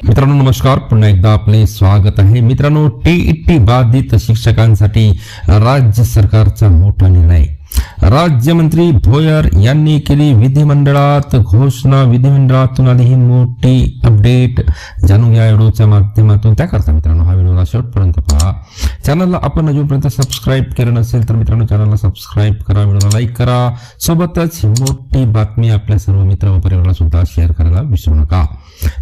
मित्रांनो नमस्कार, पुन्हा एकदा आपले स्वागत आहे. मित्रांनो, टीईटी बाधित शिक्षकांसाठी राज्य सरकारचा मोठा निर्णय. राज्यमंत्री भोयर यांनी केली विधिमंडळात घोषणा. विधिमंडळातून आली ही मोठी अपडेट. जाणून घ्या व्हिडिओच्या माध्यमातून. त्याकरता मित्रांनो हा व्हिडिओला शेवटपर्यंत पहा. चॅनलला आपण अजूनपर्यंत सबस्क्राईब केलं नसेल तर मित्रांनो चॅनलला सबस्क्राईब करा, व्हिडिओला लाईक करा. सोबतच ही मोठी बातमी आपल्या सर्व मित्र व परिवाराला सुद्धा शेअर करायला विसरू नका.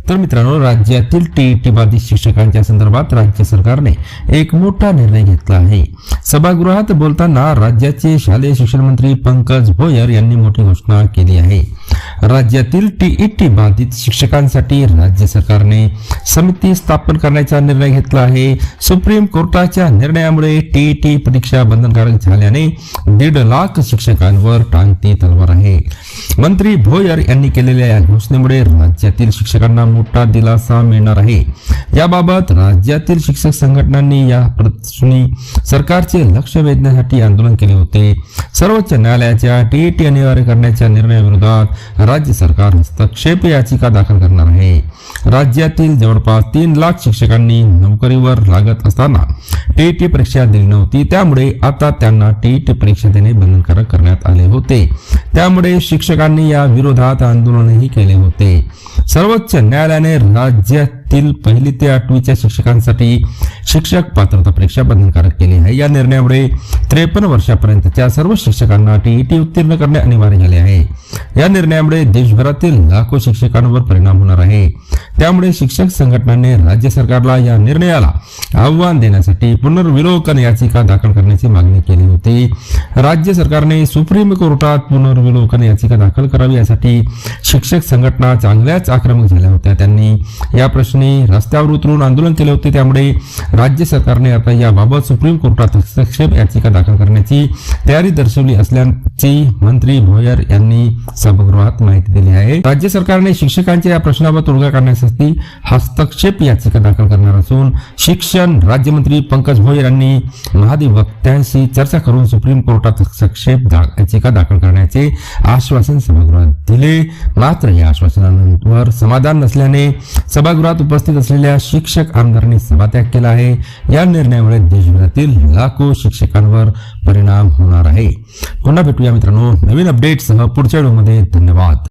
तर मित्रांनो, राज्यातील टीईटी बाधित शिक्षकांच्या संदर्भात राज्य सरकारने एक मोठा निर्णय घेतला आहे. सभागृहात बोलताना राज्याचे शालेय शिक्षण मंत्री पंकज भोयर यांनी मोठी घोषणा केली आहे. राज्यातील टीईटी बाधित शिक्षकांसाठी राज्य सरकारने समिती स्थापन करण्याचा निर्णय घेतला आहे. सुप्रीम कोर्टाच्या निर्णयामुळे टीईटी परीक्षा बंधनकारक झाल्याने 1.5 लाख शिक्षकांवर टांगती तलवार आहे. मंत्री भोयर यांनी केलेल्या या घोषणेमुळे राज्यातील शिक्षकांना मोठा दिलासा मिळणार आहे. याबाबत राज्यातील शिक्षक संघटनांनी या प्रश्नी सरकारचे लक्ष वेधण्यासाठी आंदोलन केले होते. सर्वोच्च न्यायालयाच्या टीईटी अनिवार्य करण्याच्या निर्णयाविरोधात राज्य सरकार हस्तक्षेप याचिका दाखल करणार आहे. राज्यातील जवळपास 3 लाख शिक्षकांनी नोकरीवर लागत असताना टीईटी परीक्षा दिली नव्हती. त्यामुळे आता त्यांना टीईटी परीक्षा देणे बंधनकारक करण्यात आले होते. त्यामुळे शिक्षकांनी या विरोधात आंदोलनही केले होते. सर्वोच्च न्यायालयाने राज्यातील 1ली ते 8वीच्या शिक्षकांसाठी शिक्षक पात्रता परीक्षा बंधनकारक केली आहे. या निर्णयामुळे 53 वर्षापर्यंतच्या सर्व शिक्षकांना टीईटी उत्तीर्ण करणे अनिवार्य झाले आहे. या निर्णयामुळे देशभरातील लाखो शिक्षकांवर परिणाम होणार आहे. त्यामुळे शिक्षक संघटनांनी राज्य सरकारला या निर्णयाला आव्हान देण्यासाठी पुनर्विलोकन याचिका दाखल करण्याची मागणी केली होती. राज्य सरकारने सुप्रीम कोर्टात पुनर्विलोकन याचिका दाखल करावी यासाठी शिक्षक संघटना चांगल्याच आक्रमक झाल्या होत्या. त्यांनी या प्रश्नी रस्त्यावर उतरून आंदोलन केले होते. त्यामुळे राज्य सरकारने आता याबाबत सुप्रीम कोर्टात हस्तक्षेप याचिका दाखल करण्याची तयारी दर्शवली असल्याची मंत्री भोयर यांनी सभागृहात माहिती दिली आहे. राज्य सरकारने शिक्षकांच्या या प्रश्नावर तोडगा काढण्यासाठी हस्तक्षेप याचिका दाखल करणार असून शिक्षण राज्यमंत्री पंकज भोयर यांनी महाधिवक्त्यांशी चर्चा करून सुप्रीम कोर्टात हस्तक्षेप याचिका दाखल करण्याचे आश्वासन सभागृहात दिले. मात्र या आश्वासनानंतर समाधान नसल्याने सभागृहात उपस्थित असलेल्या शिक्षक आमदारांनी सभात्याग केला आहे. या निर्णयामुळे देशभरातील लाखो शिक्षकांवर परिणाम होणार आहे. पुन्हा भेटूया मित्रांनो नवीन अपडेटसह पुढच्या व्हिडिओमध्ये. धन्यवाद.